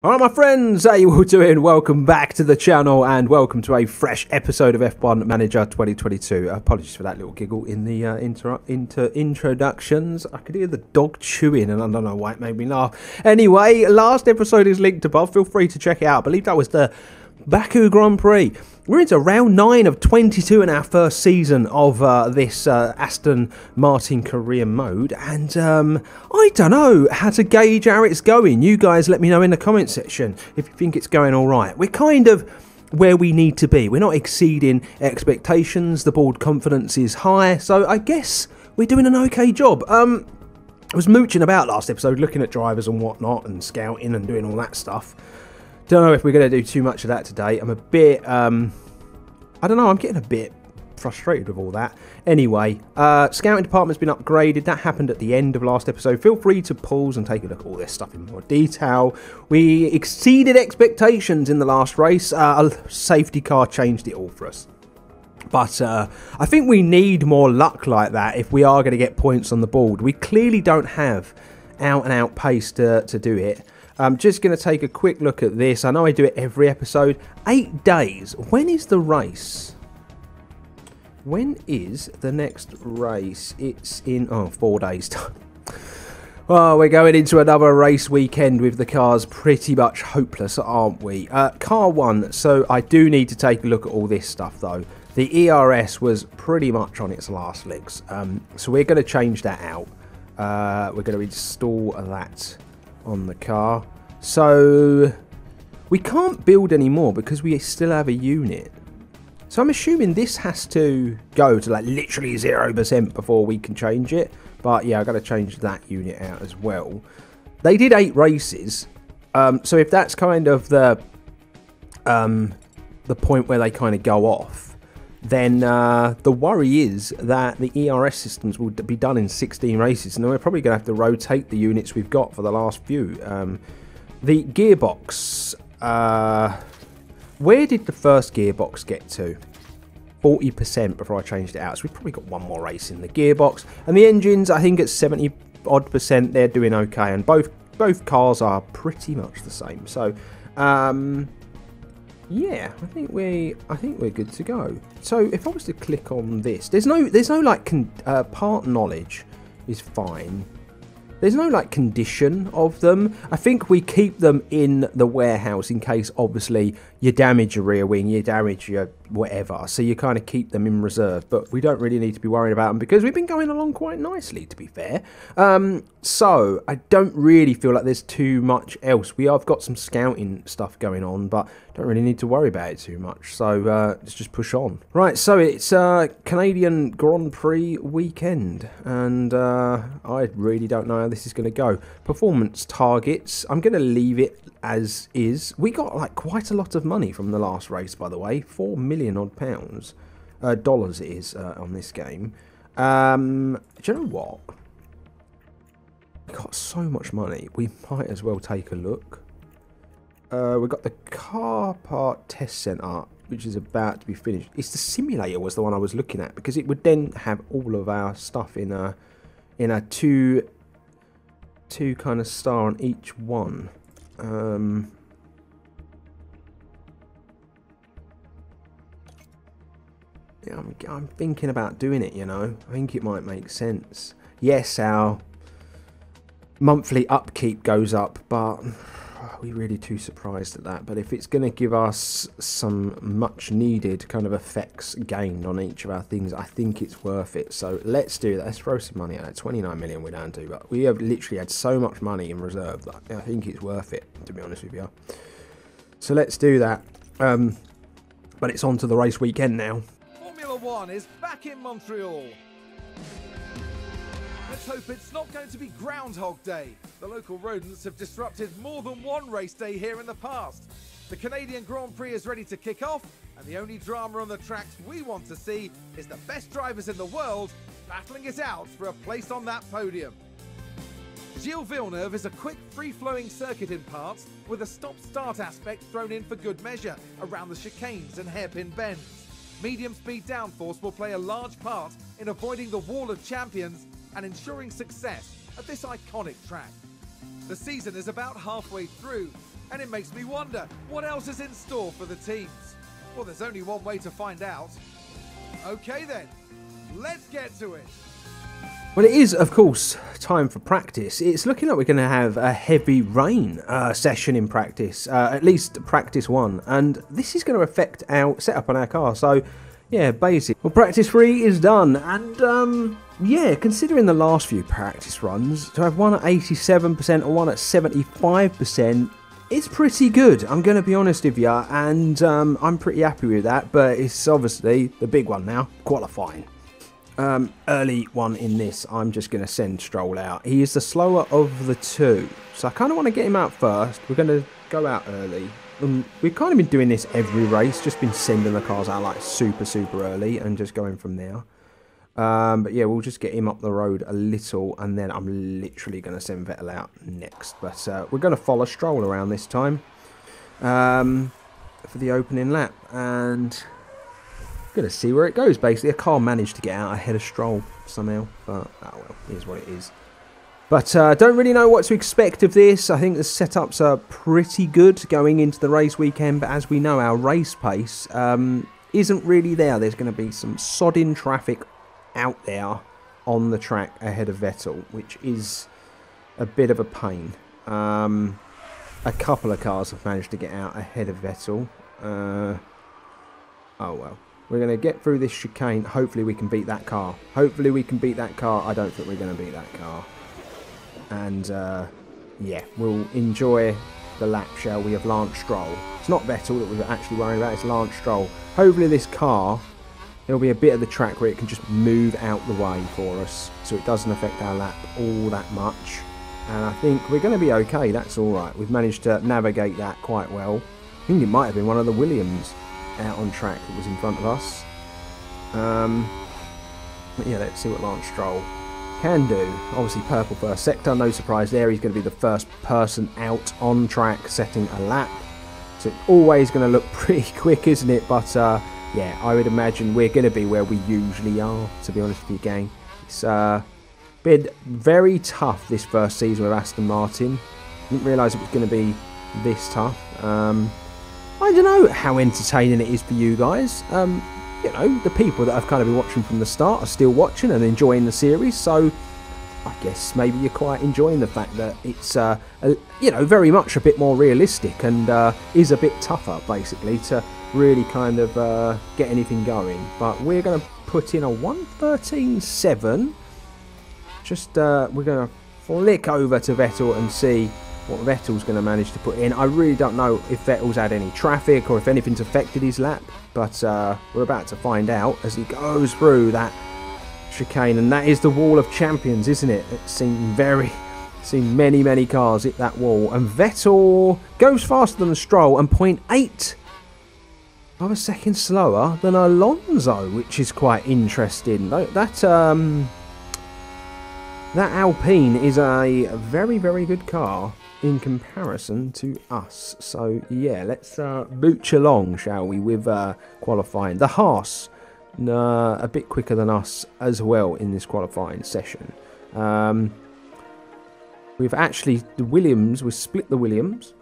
Alright my friends, how you all doing? Welcome back to the channel and welcome to a fresh episode of F1 Manager 2022. Apologies for that little giggle in the introductions. I could hear the dog chewing and I don't know why it made me laugh. Anyway, last episode is linked above, feel free to check it out. I believe that was the Baku Grand Prix. We're into round 9 of 22 in our first season of this Aston Martin career mode, and I don't know how to gauge how it's going. You guys let me know in the comment section if you think it's going alright. We're kind of where we need to be. We're not exceeding expectations, the board confidence is high, so I guess we're doing an okay job. I was mooching about last episode, looking at drivers and whatnot, and scouting and doing all that stuff. Don't know if we're going to do too much of that today. I'm a bit, I don't know, I'm getting a bit frustrated with all that. Anyway, scouting department's been upgraded. That happened at the end of last episode. Feel free to pause and take a look at all this stuff in more detail. We exceeded expectations in the last race. A safety car changed it all for us. But I think we need more luck like that if we are going to get points on the board. We clearly don't have out-and-out pace to do it. I'm just going to take a quick look at this. I know I do it every episode. 8 days. When is the race? When is the next race? It's in 4 days time. Well, we're going into another race weekend with the cars pretty much hopeless, aren't we? Car 1. So I do need to take a look at all this stuff though. The ERS was pretty much on its last legs. So we're going to change that out. We're going to install that on the car. So we can't build anymore because we still have a unit. So I'm assuming this has to go to like literally 0% before we can change it. But yeah, I've got to change that unit out as well. They did 8 races. So if that's kind of the point where they kind of go off, then the worry is that the ERS systems will be done in 16 races, and then we're probably going to have to rotate the units we've got for the last few. The gearbox, where did the first gearbox get to? 40% before I changed it out, so we've probably got one more race in the gearbox. And the engines, I think at 70 odd %, they're doing okay, and both cars are pretty much the same. So yeah, I think we're good to go. So if I was to click on this, there's no like part knowledge is fine. There's no like condition of them. I think we keep them in the warehouse in case obviously you damage your rear wing, you damage your whatever. So you kind of keep them in reserve, but we don't really need to be worried about them because we've been going along quite nicely, to be fair. So I don't really feel like there's too much else. We have got some scouting stuff going on, but don't really need to worry about it too much. So let's just push on. Right, so it's Canadian Grand Prix weekend, and I really don't know how this is going to go. Performance targets, I'm going to leave it as is. We got like quite a lot of money from the last race, by the way. 4 million odd pounds, dollars it is on this game. Do you know what? We got so much money. We might as well take a look. We've got the car part test centre, which is about to be finished. It's the simulator was the one I was looking at because it would then have all of our stuff in a two kind of star on each one. Yeah, I'm thinking about doing it, you know. I think it might make sense. Yes, our monthly upkeep goes up, but are we really too surprised at that? But if it's going to give us some much needed kind of effects gained on each of our things, I think it's worth it. So let's do that. Let's throw some money at it. 29 million we're down to, but we have literally had so much money in reserve that I think it's worth it, to be honest with you. So let's do that. But it's on to the race weekend now. Formula One is back in Montreal. Let's hope it's not going to be Groundhog Day. The local rodents have disrupted more than one race day here in the past. The Canadian Grand Prix is ready to kick off, and the only drama on the tracks we want to see is the best drivers in the world battling it out for a place on that podium. Gilles Villeneuve is a quick, free-flowing circuit in parts with a stop-start aspect thrown in for good measure around the chicanes and hairpin bends. Medium-speed downforce will play a large part in avoiding the wall of champions and ensuring success at this iconic track. The season is about halfway through, And it makes me wonder, what else is in store for the teams? Well, there's only one way to find out. Okay then, let's get to it. Well, it is, of course, time for practice. It's looking like we're going to have a heavy rain session in practice, at least practice 1. And this is going to affect our setup on our car. So, yeah, basic. Well, practice 3 is done. And, yeah, considering the last few practice runs, to have one at 87% and one at 75%, it's pretty good, I'm going to be honest with you. And I'm pretty happy with that. But it's obviously the big one now, qualifying. Early one in this, I'm just going to send Stroll out. He is the slower of the two, so I kind of want to get him out first. We're going to go out early. We've kind of been doing this every race, just been sending the cars out like super early and just going from there. But yeah, we'll just get him up the road a little, and then I'm literally going to send Vettel out next. But we're going to follow Stroll around this time for the opening lap, and going to see where it goes. Basically, a car managed to get out ahead of Stroll somehow, but oh well, it is what it is. But don't really know what to expect of this. I think the setups are pretty good going into the race weekend, but as we know, our race pace isn't really there. There's going to be some sodding traffic out there on the track ahead of Vettel, which is a bit of a pain. A couple of cars have managed to get out ahead of Vettel. Oh well. We're going to get through this chicane. Hopefully we can beat that car. Hopefully we can beat that car. I don't think we're going to beat that car. And, yeah, we'll enjoy the lap, shall we, of Lance Stroll. It's not Vettel that we're actually worrying about. It's Lance Stroll. Hopefully this car, there'll be a bit of the track where it can just move out the way for us, so it doesn't affect our lap all that much. And I think we're going to be okay. That's all right. We've managed to navigate that quite well. I think it might have been one of the Williams out on track that was in front of us. But yeah, let's see what Lance Stroll can do. Obviously purple first sector, no surprise there. He's going to be the first person out on track setting a lap, so it's always going to look pretty quick, isn't it? But yeah, I would imagine we're going to be where we usually are, to be honest with you, gang. It's been very tough this first season with Aston Martin. Didn't realise it was going to be this tough. I don't know how entertaining it is for you guys. You know, the people that I've kind of been watching from the start are still watching and enjoying the series, so I guess maybe you're quite enjoying the fact that it's, you know, very much a bit more realistic and is a bit tougher, basically, to really kind of get anything going. But we're going to put in a 1:13.7. Just, we're going to flick over to Vettel and see what Vettel's going to manage to put in. I really don't know if Vettel's had any traffic or if anything's affected his lap, but we're about to find out as he goes through that chicane. And that is the wall of champions, isn't it? It's seen many cars hit that wall, and Vettel goes faster than Stroll and 0.8 of a second slower than Alonso, which is quite interesting. That Alpine is a very good car in comparison to us. So yeah, let's mooch along, shall we, with qualifying. The Haas, a bit quicker than us as well in this qualifying session. We've actually, the Williams, we split the Williams,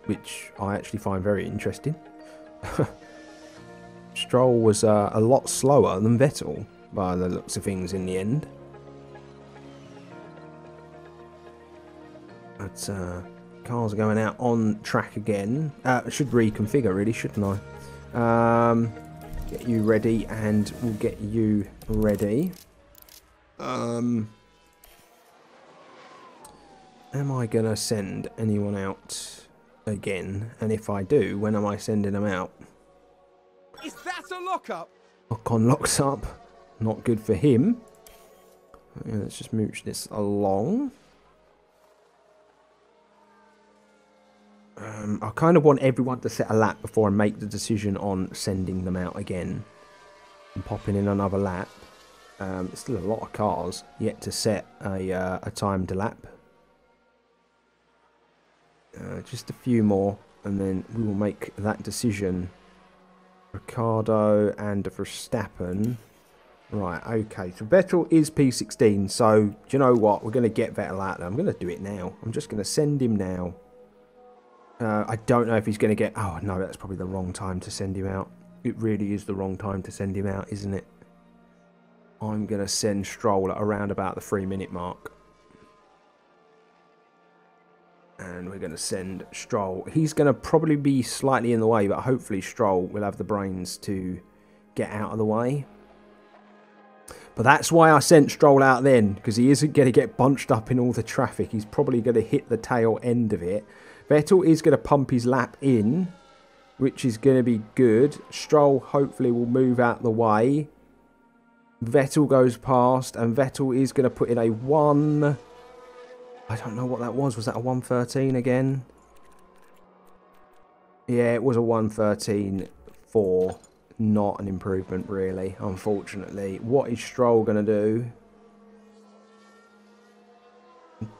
which I actually find very interesting. Stroll was a lot slower than Vettel by the looks of things in the end. But cars are going out on track again. I should reconfigure, really, shouldn't I? Get you ready, and we'll get you ready. Am I going to send anyone out again? And if I do, when am I sending them out? Is that a lockup? Ocon locks up. Not good for him. Yeah, let's just mooch this along. I kind of want everyone to set a lap before I make the decision on sending them out again and popping in another lap. There's still a lot of cars yet to set a timed lap. Just a few more, and then we will make that decision. Ricardo and Verstappen. Right, okay. So Vettel is P16. So, do you know what? We're going to get Vettel out there. I'm going to do it now. I'm just going to send him now. I don't know if he's going to get... Oh, no, that's probably the wrong time to send him out. It really is the wrong time to send him out, isn't it? I'm going to send Stroll at around about the 3-minute mark. And we're going to send Stroll. He's going to probably be slightly in the way, but hopefully Stroll will have the brains to get out of the way. But that's why I sent Stroll out then, because he isn't going to get bunched up in all the traffic. He's probably going to hit the tail end of it. Vettel is going to pump his lap in, which is going to be good. Stroll hopefully will move out the way. Vettel goes past, and Vettel is going to put in a 1... I don't know what that was. Was that a 1:13 again? Yeah, it was a 1:13.4. Not an improvement, really, unfortunately. What is Stroll going to do?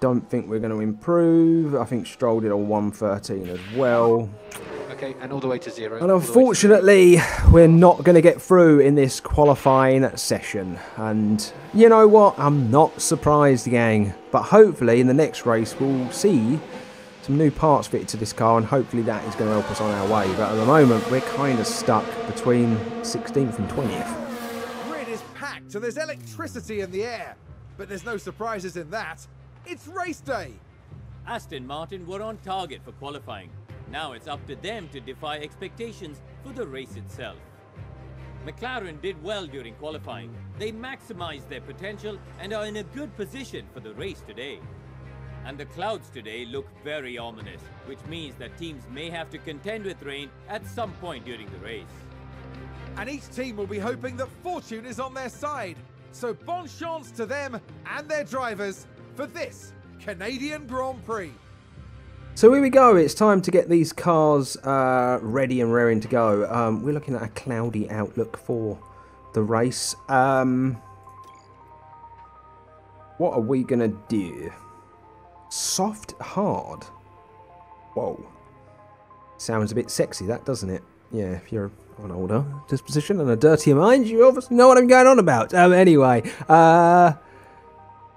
Don't think we're going to improve. I think Stroll did a 1:13 as well. Okay, and all the way to 0. And unfortunately, we're not going to get through in this qualifying session. And you know what? I'm not surprised, gang. But hopefully, in the next race, we'll see some new parts fitted to this car. And hopefully, that is going to help us on our way. But at the moment, we're kind of stuck between 16th and 20th. Grid is packed and there's electricity in the air. But there's no surprises in that. It's race day. Aston Martin were on target for qualifying. Now it's up to them to defy expectations for the race itself. McLaren did well during qualifying. They maximized their potential and are in a good position for the race today. And the clouds today look very ominous, which means that teams may have to contend with rain at some point during the race. And each team will be hoping that fortune is on their side. So bon chance to them and their drivers for this Canadian Grand Prix. So here we go. It's time to get these cars ready and raring to go. We're looking at a cloudy outlook for the race. What are we going to do? Soft, hard. Whoa. Sounds a bit sexy, that, doesn't it? Yeah, if you're an older disposition and a dirtier mind, you obviously know what I'm going on about. Anyway,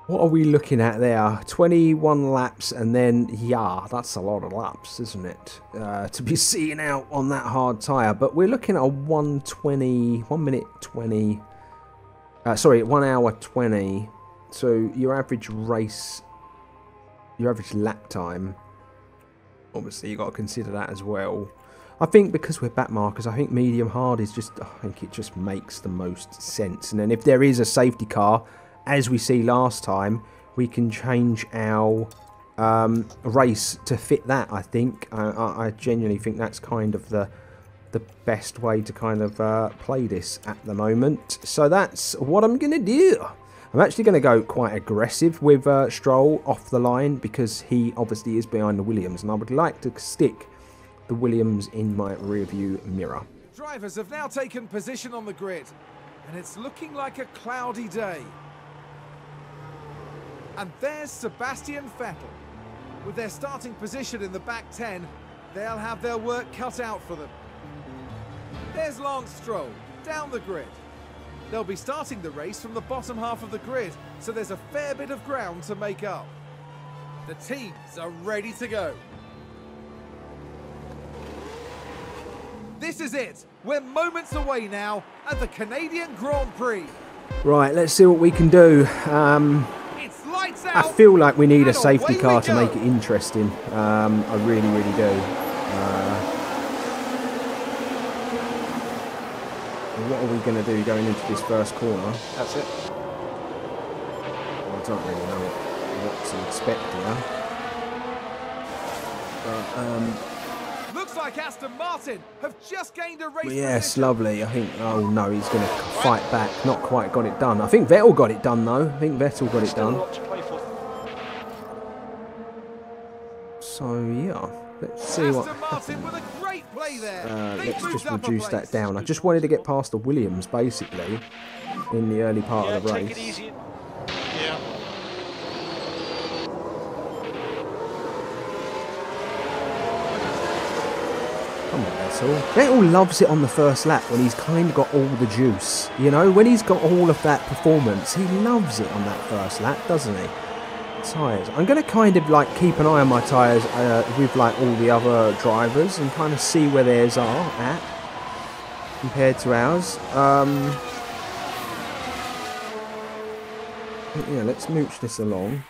what are we looking at there? 21 laps, and then, yeah, that's a lot of laps, isn't it? To be seen out on that hard tyre. But we're looking at a 1 hour 20. So your average race, your average lap time, obviously you've got to consider that as well. I think because we're back markers, I think medium hard is just, I think it just makes the most sense. And then if there is a safety car, as we see last time, we can change our race to fit that, I think. I genuinely think that's kind of the best way to kind of play this at the moment. So that's what I'm going to do. I'm actually going to go quite aggressive with Stroll off the line because he obviously is behind the Williams. And I would like to stick the Williams in my rearview mirror. Drivers have now taken position on the grid. And it's looking like a cloudy day. And there's Sebastian Vettel. With their starting position in the back 10, they'll have their work cut out for them. There's Lance Stroll, down the grid. They'll be starting the race from the bottom half of the grid, so there's a fair bit of ground to make up. The teams are ready to go. This is it. We're moments away now at the Canadian Grand Prix. Right, let's see what we can do. It's lights out. I feel like we need a safety car to make it interesting. I really, really do. What are we going to do going into this first corner? That's it. Well, I don't really know what to expect here. But, looks like Aston Martin have just gained a race yes, position. lovely. I think, oh no, he's going to fight back. Not quite got it done. I think Vettel got it done, though. I think Vettel got it done. So, yeah. Let's see what Martin with a great play there. let's just reduce that down. I just wanted to get past the Williams, basically, in the early part of the race. Take it easy. Yeah. Come on, Vettel. Vettel loves it on the first lap when he's kind of got all the juice. You know, when he's got all of that performance, he loves it on that first lap, doesn't he? Tyres. I'm going to kind of like keep an eye on my tyres with like all the other drivers and kind of see where theirs are at compared to ours. Yeah, let's mooch this along.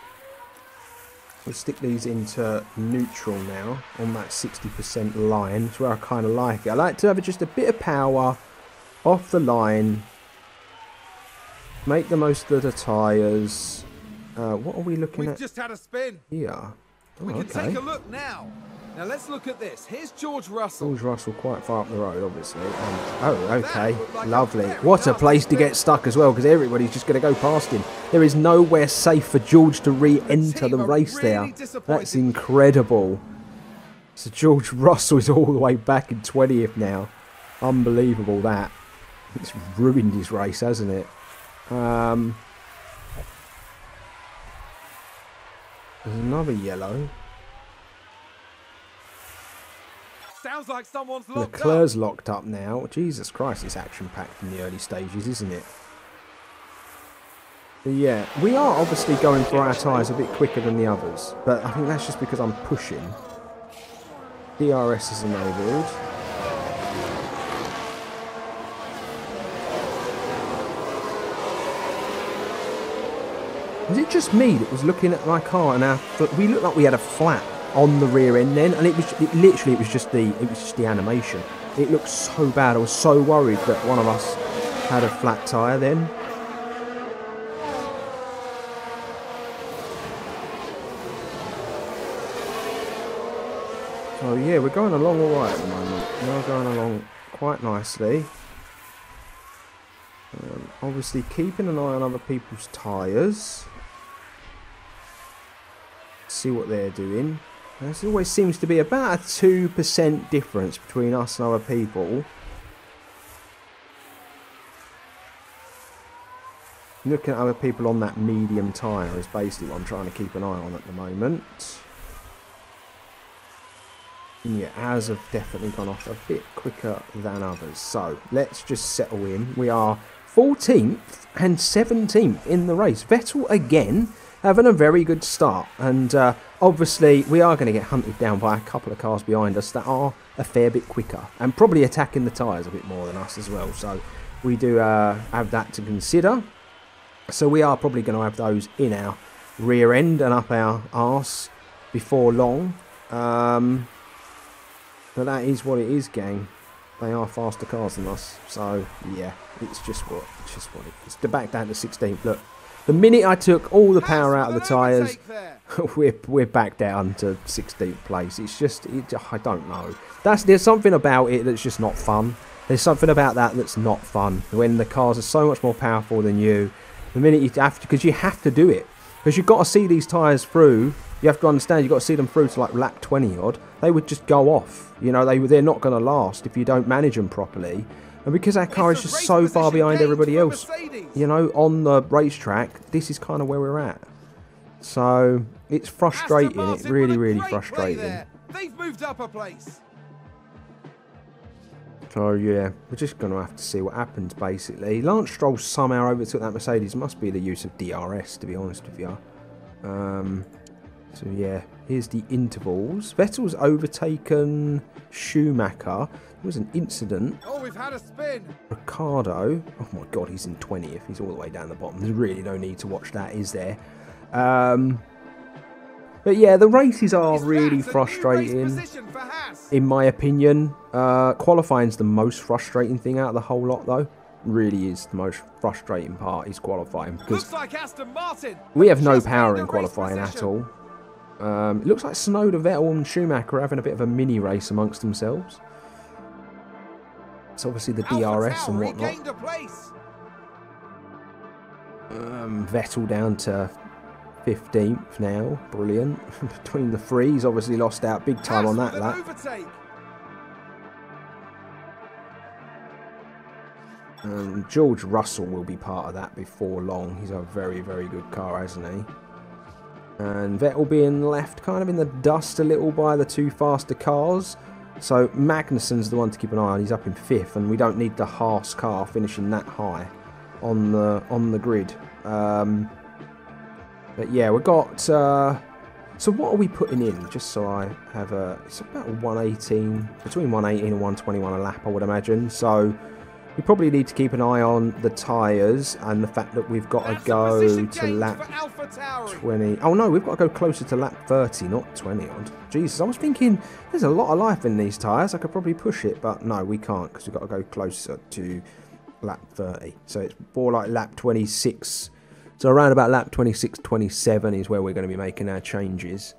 We'll stick these into neutral now on that 60% line. It's where I kind of like it. I like to have just a bit of power off the line. Make the most of the tyres. What are we looking at? We've just had a spin. Yeah. Oh, we can take a look now. Now let's look at this. Here's George Russell. George Russell quite far up the road, obviously. Oh, okay. Lovely. What a place to get stuck as well, because everybody's just going to go past him. There is nowhere safe for George to re-enter the race there. That's incredible. So George Russell is all the way back in 20th now. Unbelievable that. It's ruined his race, hasn't it? There's another yellow. Sounds like someone's locked Leclerc's locked up now. Jesus Christ, it's action-packed in the early stages, isn't it? But yeah, we are obviously going for our tyres a bit quicker than the others. But I think that's just because I'm pushing. DRS is enabled. Was it just me that was looking at my car and we looked like we had a flat on the rear end then, and it was just the animation. It looked so bad. I was so worried that one of us had a flat tyre then. So yeah, we're going along all right at the moment. We're going along quite nicely. Obviously keeping an eye on other people's tyres. See what they're doing. There always seems to be about a 2% difference between us and other people. Looking at other people on that medium tyre is basically what I'm trying to keep an eye on at the moment. And yeah, ours have definitely gone off a bit quicker than others. So let's just settle in. We are 14th and 17th in the race. Vettel again having a very good start, and obviously we are going to get hunted down by a couple of cars behind us that are a fair bit quicker and probably attacking the tyres a bit more than us as well, so we do have that to consider. So we are probably going to have those in our rear end and up our arse before long, but that is what it is, gang. They are faster cars than us, so yeah, it's just what it is. To back down to 16th, look. The minute I took all the power out of the tyres, we're back down to 16th place. It's just, I don't know. There's something about it that's just not fun. There's something about that that's not fun. When the cars are so much more powerful than you, the minute you have to, because you have to do it. Because you've got to see these tyres through. You have to understand, you've got to see them through to like lap 20 odd. They would just go off. You know, they're not going to last if you don't manage them properly. And because our car is just so far behind everybody else, you know, on the racetrack, this is kind of where we're at. So it's frustrating. It's really, really frustrating. They've moved up a place. So yeah, we're just going to have to see what happens, basically. Lance Stroll somehow overtook that Mercedes. Must be the use of DRS, to be honest with you. So yeah, here's the intervals. Vettel's overtaken Schumacher. There was an incident. Oh, we've had a spin. Ricardo. Oh my God, he's in 20th. He's all the way down the bottom. There's really no need to watch that, is there? But yeah, the races are really frustrating, in my opinion. Qualifying's the most frustrating thing out of the whole lot, though. Really is the most frustrating part, is qualifying, because like Aston Martin, we have no power in qualifying at all. It looks like Tsunoda, Vettel and Schumacher are having a bit of a mini race amongst themselves. It's obviously the DRS and whatnot. Vettel down to 15th now. Brilliant. Between the three, he's obviously lost out big time on that lap. And George Russell will be part of that before long. He's a very, very good car, hasn't he? And Vettel being left kind of in the dust a little by the two faster cars. So Magnussen's the one to keep an eye on. He's up in 5th, and we don't need the Haas car finishing that high on the grid. But yeah, we've got... so what are we putting in? Just so I have a... It's about 118, between 118 and 121 a lap, I would imagine. So we probably need to keep an eye on the tyres and the fact that we've got to go to lap 20. Oh no, we've got to go closer to lap 30, not 20 odd. Jesus, I was thinking there's a lot of life in these tyres. I could probably push it, but no, we can't because we've got to go closer to lap 30. So it's more like lap 26. So around about lap 26, 27 is where we're going to be making our changes.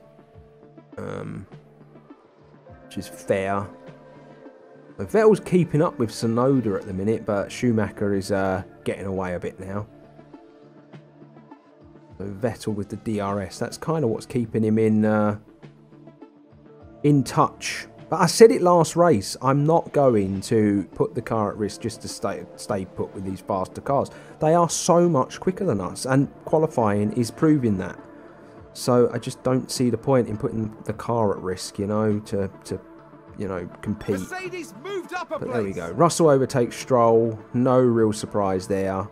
Which is fair. So Vettel's keeping up with Tsunoda at the minute, but Schumacher is getting away a bit now. So Vettel with the DRS. That's kind of what's keeping him in touch. But I said it last race, I'm not going to put the car at risk just to stay put with these faster cars. They are so much quicker than us, and qualifying is proving that. So I just don't see the point in putting the car at risk, you know, to you know, compete. Mercedes moved up a But place. there we go. Russell overtakes Stroll. No real surprise there.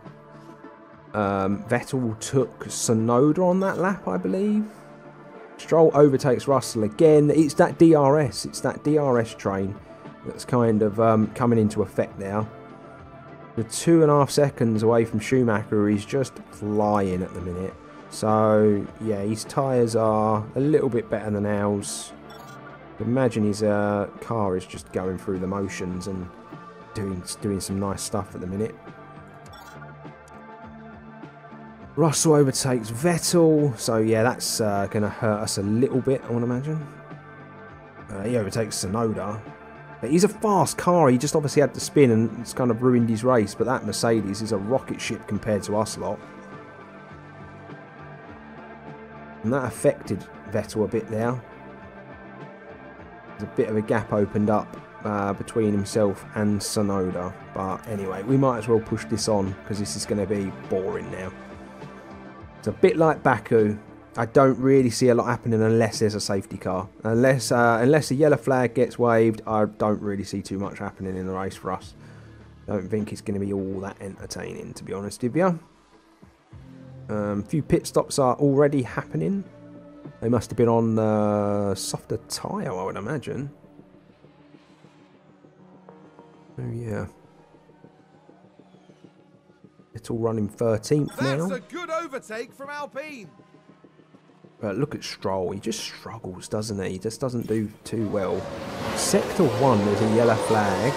Vettel took Tsunoda on that lap, I believe. Stroll overtakes Russell again. It's that DRS. It's that DRS train that's kind of coming into effect now. The 2.5 seconds away from Schumacher. He's just flying at the minute. So, yeah, his tyres are a little bit better than ours. Imagine his car is just going through the motions and doing some nice stuff at the minute. Russell overtakes Vettel, so yeah, that's going to hurt us a little bit, I want to imagine. He overtakes Tsunoda. But he's a fast car, he just obviously had to spin and it's kind of ruined his race, but that Mercedes is a rocket ship compared to us lot. And that affected Vettel a bit there. There's a bit of a gap opened up between himself and Tsunoda. But anyway, we might as well push this on because this is going to be boring now. It's a bit like Baku. I don't really see a lot happening unless there's a safety car. Unless a yellow flag gets waved, I don't really see too much happening in the race for us. I don't think it's going to be all that entertaining, to be honest with you. A few pit stops are already happening. They must have been on softer tyre, I would imagine. Oh, yeah. It's all running 13th now. That's a good overtake from Alpine. But look at Stroll. He just struggles, doesn't he? He just doesn't do too well. Sector 1, there's a yellow flag.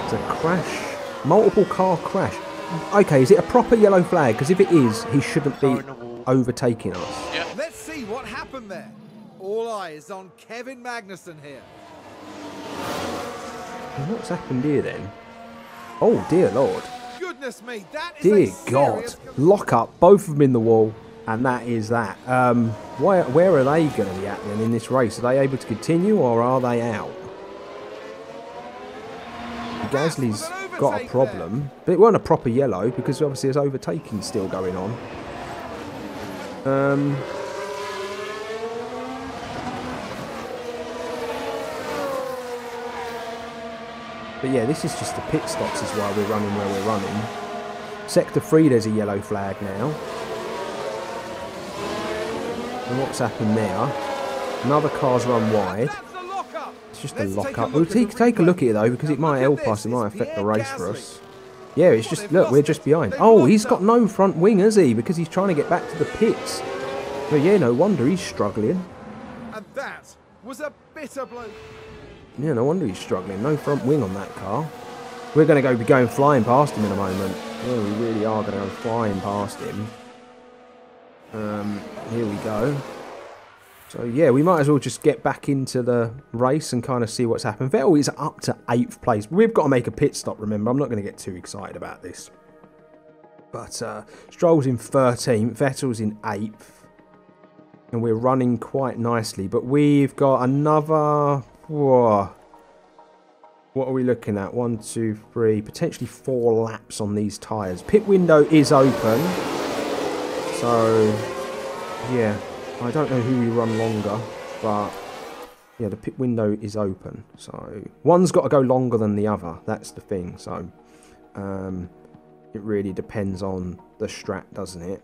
It's a crash. Multiple car crash. Okay, is it a proper yellow flag? Because if it is, he shouldn't be overtaking us. Yeah. Let's see what happened there. All eyes on Kevin Magnussen here. And what's happened here then? Oh, dear Lord. Goodness me, that is Dear a God. serious... Lock up, both of them in the wall. And that is that. Where are they going to be at then in this race? Are they able to continue or are they out? Gasly's got a problem. But it wasn't a proper yellow because obviously there's overtaking still going on. But yeah, this is just the pit stops is why we're running where we're running. Sector 3 there's a yellow flag now. And what's happened there? Another car's run wide. It's just a lock-up. We'll take a look at it though, because it might help us. It might affect the race for us. Yeah, it's just, look, we're just behind. Oh, he's got no front wing, has he? Because he's trying to get back to the pits. But yeah, no wonder he's struggling. And that was a bitter blow. Yeah, no wonder he's struggling. No front wing on that car. We're going to be going flying past him in a moment. Yeah, we really are going to go flying past him. Here we go. So yeah, we might as well just get back into the race and kind of see what's happened. Vettel is up to 8th place. We've got to make a pit stop, remember. I'm not going to get too excited about this. But Stroll's in 13th. Vettel's in 8th. And we're running quite nicely. But we've got another... Whoa. What are we looking at? 1, 2, 3, potentially 4 laps on these tyres. Pit window is open. So, yeah. I don't know who we run longer, but Yeah, the pit window is open. So one's got to go longer than the other. That's the thing. So it really depends on the strat, doesn't it?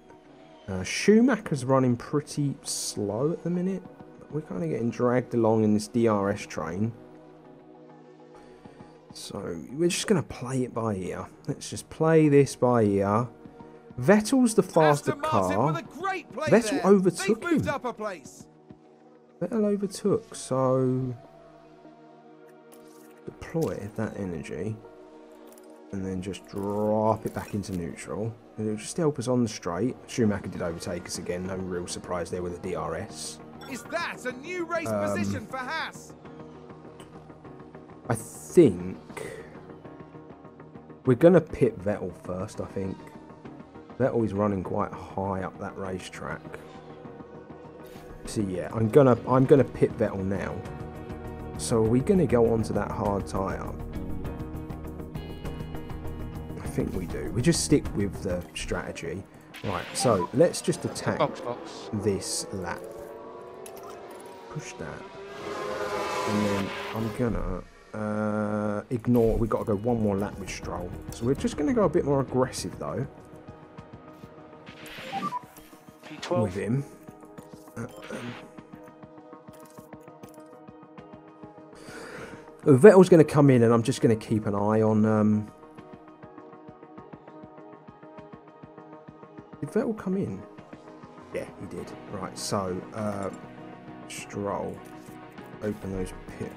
Schumacher's running pretty slow at the minute. We're kind of getting dragged along in this DRS train. So we're just going to play it by ear. Let's just play this by ear. Vettel's the faster car. Vettel overtook him. Vettel overtook, so deploy that energy and then just drop it back into neutral. It'll just help us on the straight. Schumacher did overtake us again, no real surprise there with the DRS. Is that a new race position for Haas? I think we're going to pit Vettel first, I think. Vettel is running quite high up that racetrack. So yeah, I'm gonna pit Vettel now. So are we gonna go onto that hard tyre? I think we do. We just stick with the strategy. Right, so let's just attack this lap. Push that. And then I'm gonna ignore, we've got to go one more lap with Stroll. So we're just gonna go a bit more aggressive though. With him. Vettel's going to come in and I'm just going to keep an eye on... Did Vettel come in? Yeah, he did. Right, so Stroll, open those pit.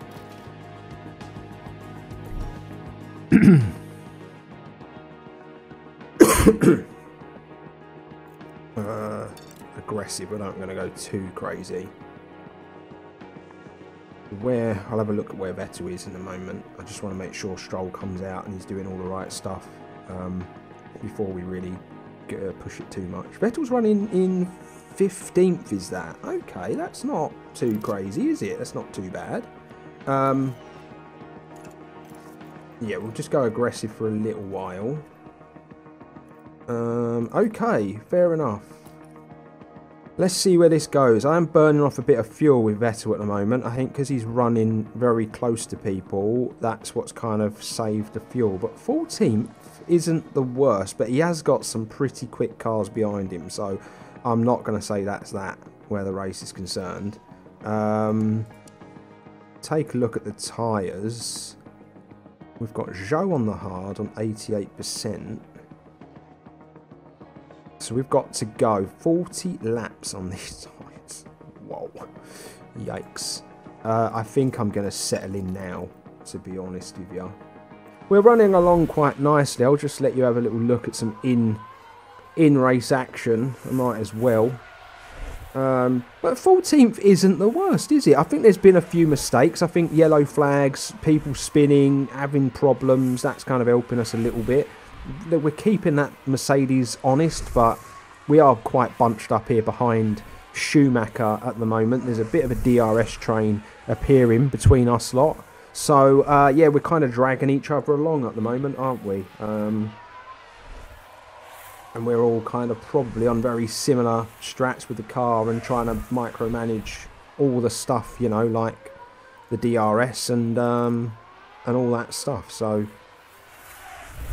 Aggressive, but I'm going to go too crazy. I'll have a look at where Vettel is in a moment. I just want to make sure Stroll comes out and he's doing all the right stuff before we really push it too much. Vettel's running in 15th, is that? Okay, that's not too crazy, is it? That's not too bad. Yeah, we'll just go aggressive for a little while. Okay, fair enough. Let's see where this goes. I am burning off a bit of fuel with Vettel at the moment. I think because he's running very close to people, that's what's kind of saved the fuel. But 14th isn't the worst, but he has got some pretty quick cars behind him. So I'm not going to say that's that where the race is concerned. Take a look at the tyres. We've got Zhou on the hard on 88%. So we've got to go 40 laps on these tyres. Whoa. Yikes. I think I'm going to settle in now, to be honest with you. We're running along quite nicely. I'll just let you have a little look at some in-race action. I might as well. But 14th isn't the worst, is it? I think there's been a few mistakes. I think yellow flags, people spinning, having problems, that's kind of helping us a little bit. We're keeping that Mercedes honest, but we are quite bunched up here behind Schumacher at the moment. There's a bit of a DRS train appearing between us lot. So, yeah, we're kind of dragging each other along at the moment, aren't we? And we're all kind of probably on very similar strats with the car and trying to micromanage all the stuff, you know, like the DRS and all that stuff. So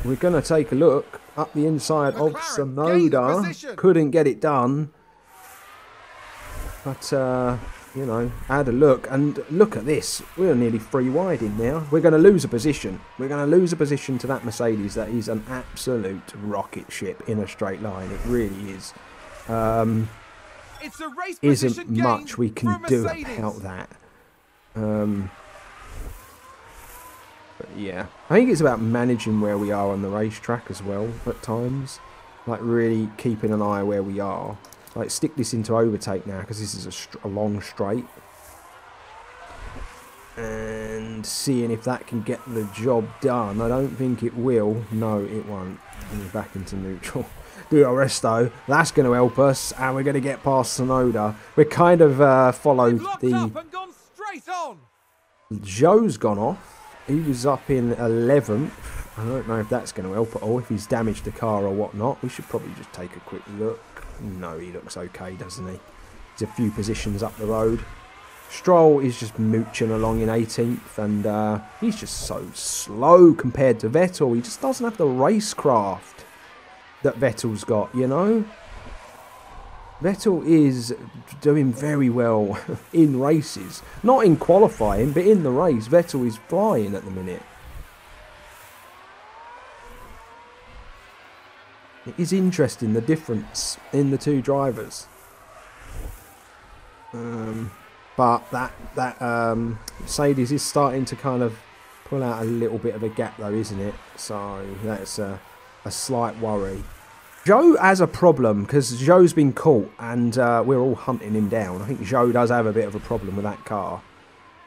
we're going to take a look up the inside of Sonoda. Couldn't get it done. But, you know, had a look. And look at this. We're nearly 3 wide in now. We're going to lose a position. We're going to lose a position to that Mercedes. That is an absolute rocket ship in a straight line. It really is. It's a race isn't much we can do about that. But yeah, I think it's about managing where we are on the racetrack as well at times. Like really keeping an eye where we are. Like stick this into overtake now because this is a long straight. And seeing if that can get the job done. I don't think it will. No, it won't. And we're back into neutral. DRS though, that's going to help us. And we're going to get past Sonoda. We kind of followed the... Zhou's gone off. He was up in 11th. I don't know if that's going to help at all, if he's damaged the car or whatnot. We should probably just take a quick look. No, he looks okay, doesn't he? He's a few positions up the road. Stroll is just mooching along in 18th, and he's just so slow compared to Vettel. He just doesn't have the racecraft that Vettel's got, you know. Vettel is doing very well in races. Not in qualifying, but in the race, Vettel is flying at the minute. It is interesting, the difference in the two drivers. But that Mercedes is starting to kind of pull out a little bit of a gap though, isn't it? So that's a slight worry. Zhou has a problem because Zhou's been caught and we're all hunting him down. I think Zhou does have a bit of a problem with that car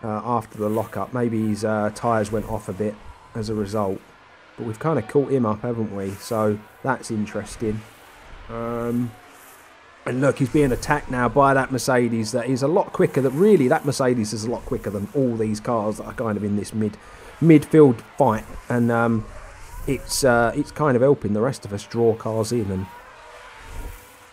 after the lockup. Maybe his tyres went off a bit as a result. But we've kind of caught him up, haven't we? So that's interesting. And look, he's being attacked now by that Mercedes that is a lot quicker. That Mercedes is a lot quicker than all these cars that are kind of in this midfield fight. And it's kind of helping the rest of us draw cars in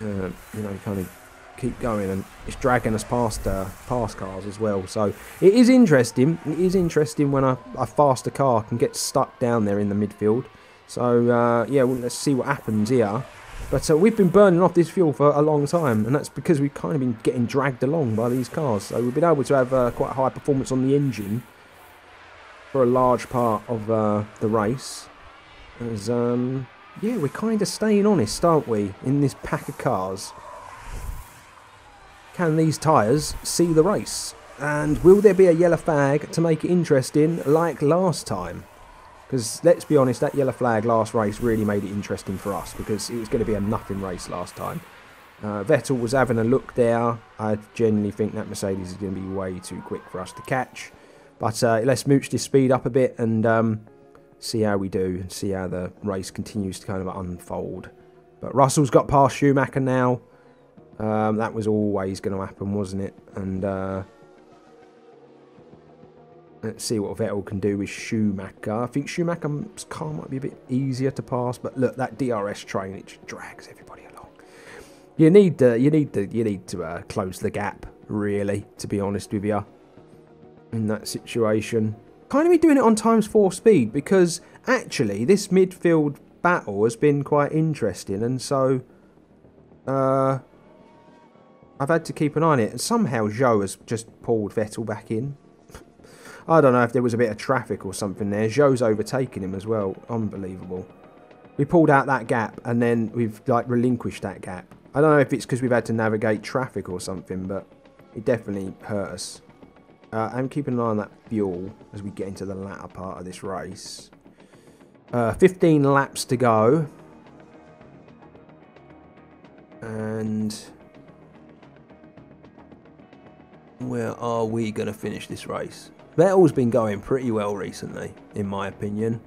and you know, kind of keep going, and it's dragging us past cars as well. So it is interesting. It is interesting when a faster car can get stuck down there in the midfield. So yeah, well, let's see what happens here. But we've been burning off this fuel for a long time, and that's because we've kind of been getting dragged along by these cars. So we've been able to have quite high performance on the engine for a large part of the race. As yeah, we're kind of staying honest, aren't we, in this pack of cars? Can these tyres see the race? And will there be a yellow flag to make it interesting like last time? Because let's be honest, that yellow flag last race really made it interesting for us, because it was going to be a nothing race last time. Vettel was having a look there. I genuinely think that Mercedes is going to be way too quick for us to catch. But let's mooch this speed up a bit and see how we do, and see how the race continues to kind of unfold. But Russell's got past Schumacher now. That was always going to happen, wasn't it? And let's see what Vettel can do with Schumacher. I think Schumacher's car might be a bit easier to pass, but look, that DRS train, it just drags everybody along. You need to close the gap, really, to be honest with you, in that situation. Kind of be doing it on ×4 speed, because actually this midfield battle has been quite interesting, and so I've had to keep an eye on it, and somehow Zhou has just pulled Vettel back in. I don't know if there was a bit of traffic or something there. Zhou's overtaken him as well. Unbelievable. We pulled out that gap and then we've like relinquished that gap. I don't know if it's because we've had to navigate traffic or something, but it definitely hurt us. I'm keeping an eye on that fuel as we get into the latter part of this race. 15 laps to go. And where are we going to finish this race? Vettel's been going pretty well recently, in my opinion.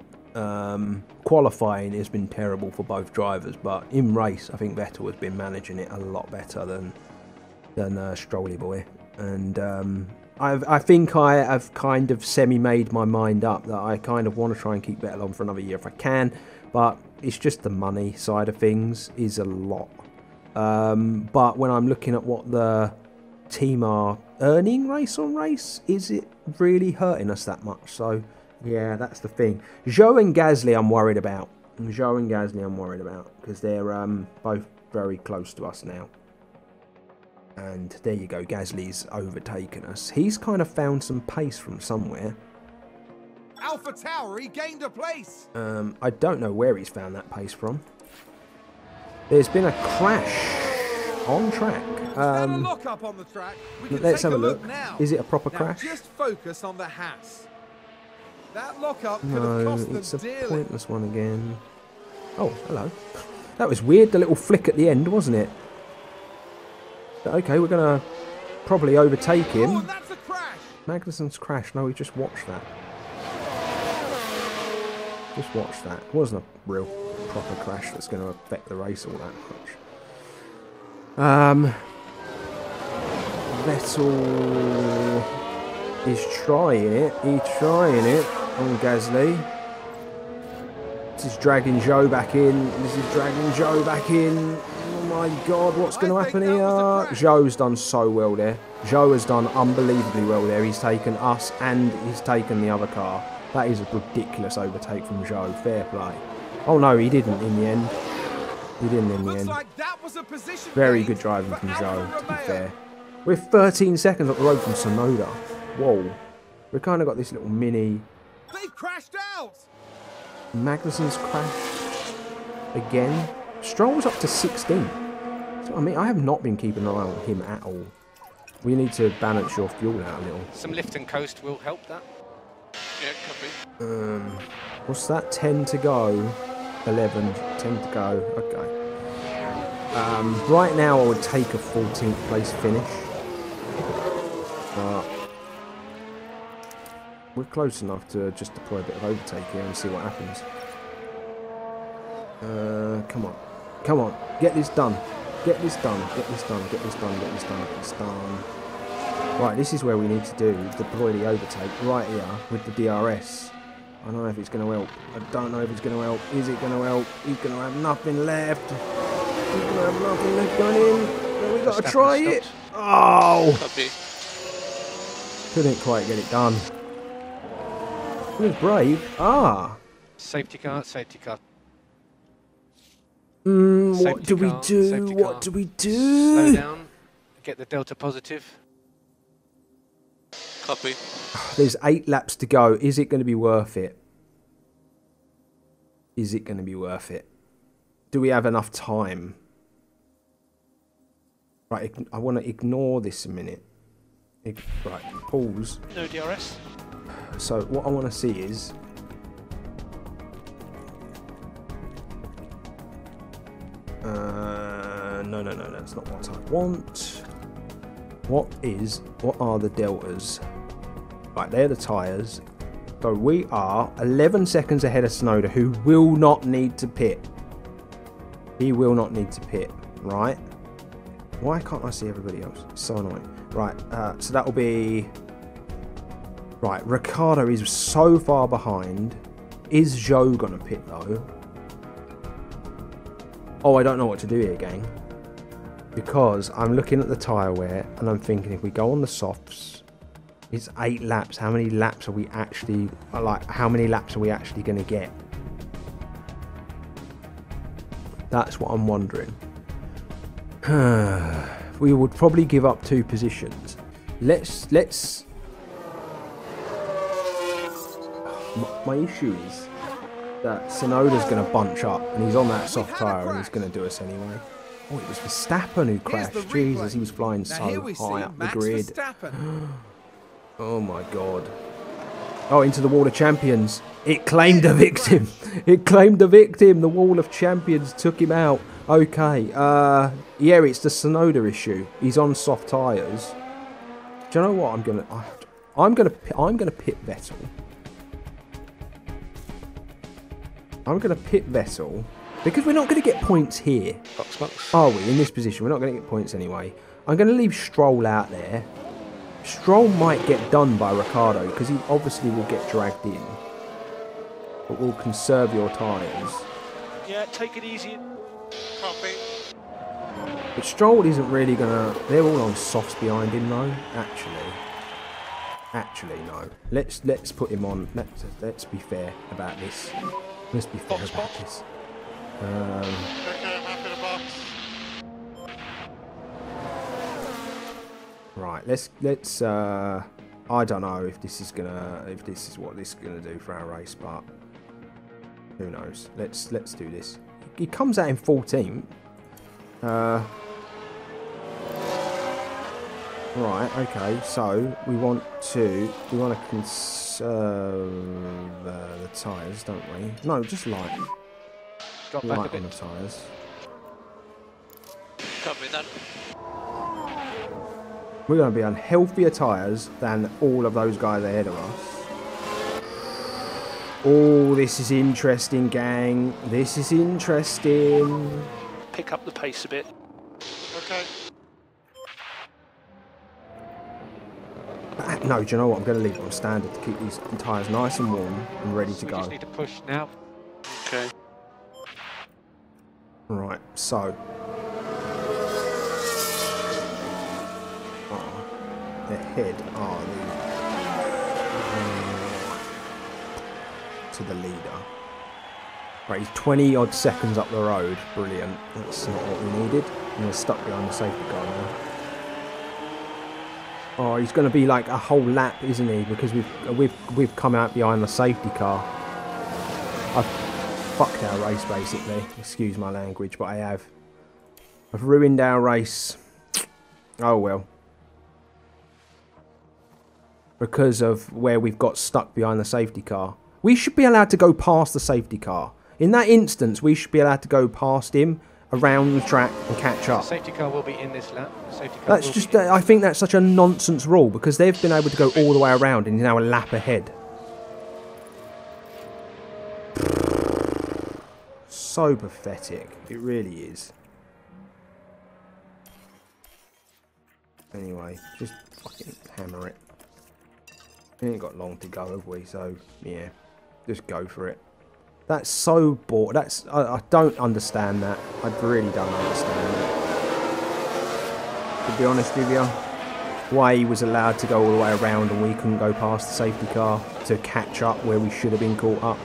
Qualifying has been terrible for both drivers, but in race, I think Vettel has been managing it a lot better than Strolly boy. And I think I have kind of semi-made my mind up that I kind of want to try and keep Vettel on for another year if I can, but it's just the money side of things is a lot. But when I'm looking at what the team are earning race on race, is it really hurting us that much? So yeah, that's the thing. Zhou and Gasly I'm worried about. Because they're both very close to us now. And there you go, Gasly's overtaken us. He's kind of found some pace from somewhere. Alpha Tower, he gained a place. I don't know where he's found that pace from. There's been a crash on track. Lock up on the track. Let's have a look. Now. Is it a proper crash? Just focus on the hats. That lockup could No, have cost them it's a dearly. pointless one again. Oh, hello. That was weird, the little flick at the end, wasn't it? But okay, we're going to probably overtake him. Oh, and that's a crash. Magnussen's crash. No, we just watched that. Just watched that. It wasn't a real proper crash that's going to affect the race all that much. Vettel is trying it. He's trying it on Gasly. This is dragging Zhou back in. Oh my God, what's going to I happen think that was a here? crash. Zhou's done so well there. Zhou has done unbelievably well there. He's taken us and he's taken the other car. That is a ridiculous overtake from Zhou. Fair play. Oh no, he didn't in the end. He didn't in the Looks end. like that was a position Very gain good driving for from Alfa Zhou, to be Romeo. fair. We're 13 seconds up the road from Sonoda. Whoa. We've kind of got this little mini... They've crashed out. Magnussen's crashed again. Stroll's up to 16. So, I mean, I have not been keeping an eye on him at all. We need to balance your fuel out a little. Some lift and coast will help that. Yeah, could be. What's that? 10 to go. 11. 10 to go. Okay. Right now, I would take a 14th place finish. But we're close enough to just deploy a bit of overtake here and see what happens. Come on. Come on. Get this done. Get this done. Get this done. Get this done. Get this done. Get this done. Right, this is where we need to do. Deploy the overtake right here with the DRS. I don't know if it's going to help. I don't know if it's going to help. Is it going to help? He's going to have nothing left. He's going to have nothing left going in. Well, we got to try it. Oh! Could be. Couldn't quite get it done. He was brave. Ah! Safety car, safety car. What do we car, do? safety What car. do we Slow do? down, get the delta positive. Copy. There's 8 laps to go. Is it going to be worth it? Is it going to be worth it? Do we have enough time? Right, I want to ignore this a minute. Right, pause. No DRS. So what I want to see is... No, that's not what I want. What are the deltas? Right, they're the tyres. So we are 11 seconds ahead of Tsunoda, who will not need to pit. He will not need to pit, right? Why can't I see everybody else? It's so annoying. Right, so that will be... Right, Ricciardo is so far behind. Is Zhou going to pit, though? Oh, I don't know what to do here, gang. Because I'm looking at the tyre wear, and I'm thinking if we go on the softs, it's 8 laps. How many laps are we actually... how many laps are we actually going to get? That's what I'm wondering. We would probably give up 2 positions. Let's... My issue is that Tsunoda's going to bunch up, and he's on that soft tyre, and he's going to do us anyway. Oh, it was Verstappen who crashed. Jesus, he was flying so high up the grid. Oh my God. Oh, into the Wall of Champions. It claimed a victim. It claimed a victim. The Wall of Champions took him out. Okay. Yeah, it's the Tsunoda issue. He's on soft tyres. Do you know what? I'm gonna pit Vettel. I'm gonna pit Vettel because we're not gonna get points here. Box. Are we in this position? We're not gonna get points anyway. I'm gonna leave Stroll out there. Stroll might get done by Ricciardo because he obviously will get dragged in. But we'll conserve your tyres. Yeah, take it easy. Copy. But Stroll isn't really gonna... They're all on softs behind him though, Actually, no. Let's put him on. Let's be fair about this. Let's be fair about this. Right, let's I don't know if this is what this is gonna do for our race, but who knows? Let's do this. He comes out in 14th. Right, okay, so we want to conserve the tyres, don't we? No, just light. Drop Light back a on the bit. tyres. Copy that. We're going to be on healthier tyres than all of those guys ahead of us. Oh, this is interesting, gang. This is interesting. Pick up the pace a bit. Okay. No, do you know what? I'm going to leave it on standard to keep these tyres nice and warm and ready to We go. just need to push now. Okay. Right, so ahead are to the leader. Right, he's 20 odd seconds up the road. Brilliant. That's not what we needed. And we're stuck behind the safety car now. Oh, he's going to be like a whole lap, isn't he? Because we've come out behind the safety car. I've fucked our race, basically. Excuse my language, but I have. I've ruined our race. Oh well. Because of where we've got stuck behind the safety car. We should be allowed to go past the safety car. In that instance, we should be allowed to go past him, around the track, and catch up. The safety car will be in this lap. That's just, I think that's such a nonsense rule, because they've been able to go all the way around and now a lap ahead. So pathetic. It really is. Anyway, just fucking hammer it. We ain't got long to go, have we? So, yeah, just go for it. That's so bored. That's I don't understand that. I really don't understand it. To be honest with you, why he was allowed to go all the way around and we couldn't go past the safety car to catch up where we should have been caught up.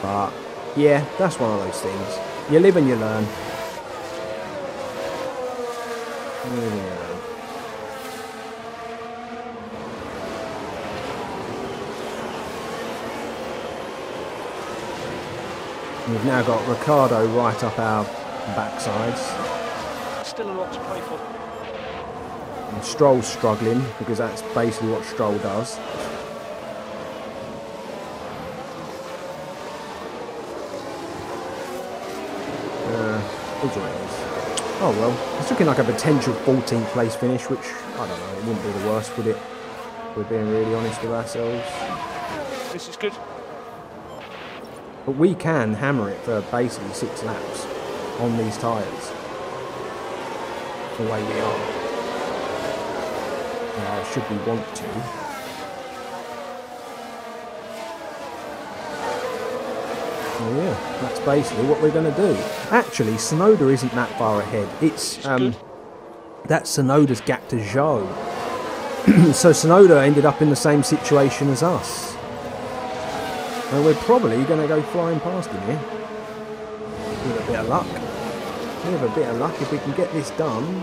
But yeah, that's one of those things. You live and you learn. You live and you learn. We've now got Ricciardo right up our backsides. Still a lot to play for. And Stroll's struggling, because that's basically what Stroll does. Is what it is. Oh well, it's looking like a potential 14th place finish, which, I don't know, it wouldn't be the worst, would it? If we're being really honest with ourselves. This is good. But we can hammer it for basically 6 laps on these tyres. The way we are. Should we want to. Well, yeah, that's basically what we're going to do. Actually, Tsunoda isn't that far ahead. It's that's Tsunoda's gap to Zhou. So Tsunoda ended up in the same situation as us. And we're probably going to go flying past him here. With a bit of luck. We have a bit of luck if we can get this done.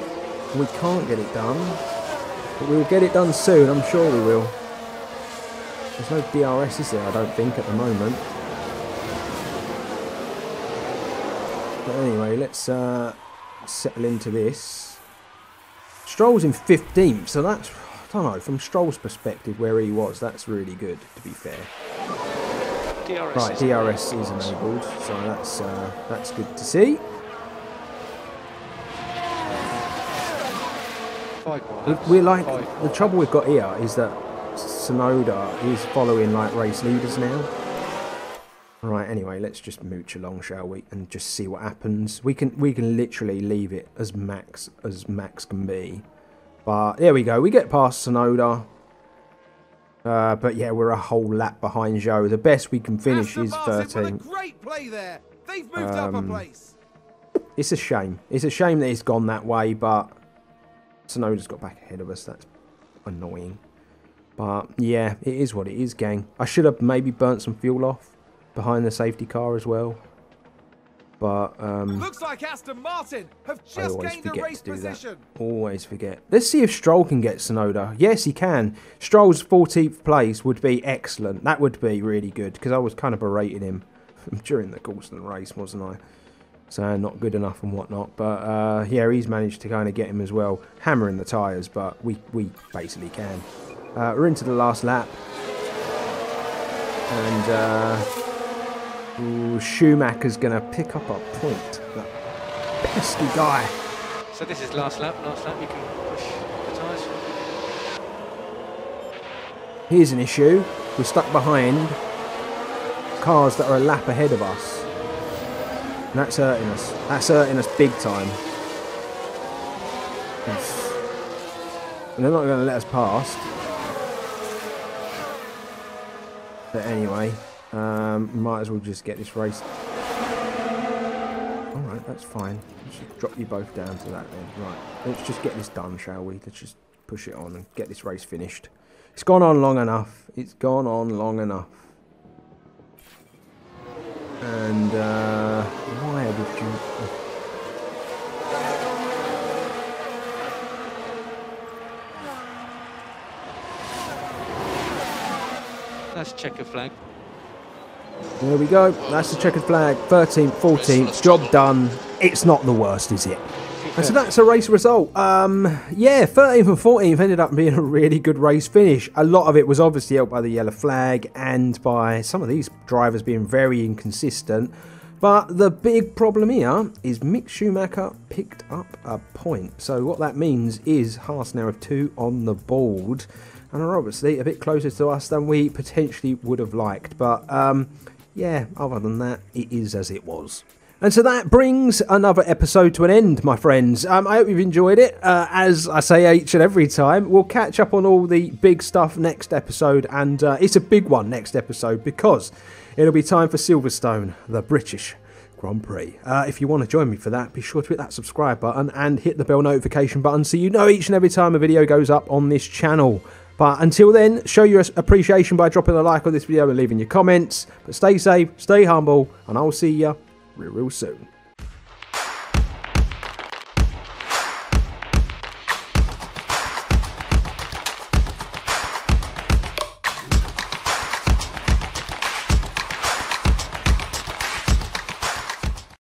We can't get it done. But we'll get it done soon, I'm sure we will. There's no DRS, is there, I don't think, at the moment. But anyway, let's settle into this. Stroll's in 15th, so that's, I don't know, from Stroll's perspective, where he was, that's really good, to be fair. DRS right, DRS is enabled, so that's good to see. We're like, the trouble we've got here is that Tsunoda is following like race leaders now. Right, anyway, let's just mooch along, shall we, and just see what happens. We can literally leave it as max can be. But there we go, we get past Tsunoda. But yeah, we're a whole lap behind Zhou. The best we can finish is 13th. Great play there. They've moved up a place. It's a shame. It's a shame that it's gone that way, but Tsunoda's got back ahead of us. That's annoying. But yeah, it is what it is, gang. I should have maybe burnt some fuel off behind the safety car as well. But looks like Aston Martin have just gained a race position. Always forget. Let's see if Stroll can get Tsunoda. Yes, he can. Stroll's 14th place would be excellent. That would be really good, because I was kind of berating him during the course of the race, wasn't I? So not good enough and whatnot. But yeah, he's managed to kind of get him as well. Hammering the tyres, but we basically can. We're into the last lap. And Schumacher's going to pick up a point. That pesky guy. So this is last lap. Last lap, you can push the tyres. Here's an issue. We're stuck behind cars that are a lap ahead of us. And that's hurting us. That's hurting us big time. And they're not going to let us past. But anyway, might as well just get this race. Alright, That's fine. Let's just drop you both down to that then. Right, let's just get this done, shall we? Let's just push it on and get this race finished. It's gone on long enough. It's gone on long enough. And why would you... That's checker flag. There we go. That's the checkered flag. 13th, 14th. Job done. It's not the worst, is it? And so that's a race result. Yeah, 13th and 14th ended up being a really good race finish. A lot of it was obviously helped by the yellow flag and by some of these drivers being very inconsistent. But the big problem here is Mick Schumacher picked up a point. So what that means is Haas now have 2 on the board. And are obviously a bit closer to us than we potentially would have liked. But yeah, other than that, it is as it was. And so that brings another episode to an end, my friends. I hope you've enjoyed it. As I say each and every time, we'll catch up on all the big stuff next episode. And it's a big one next episode because it'll be time for Silverstone, the British Grand Prix. If you want to join me for that, be sure to hit that subscribe button and hit the bell notification button so you know each and every time a video goes up on this channel. But until then, show your appreciation by dropping a like on this video and leaving your comments. But stay safe, stay humble, and I'll see you real soon.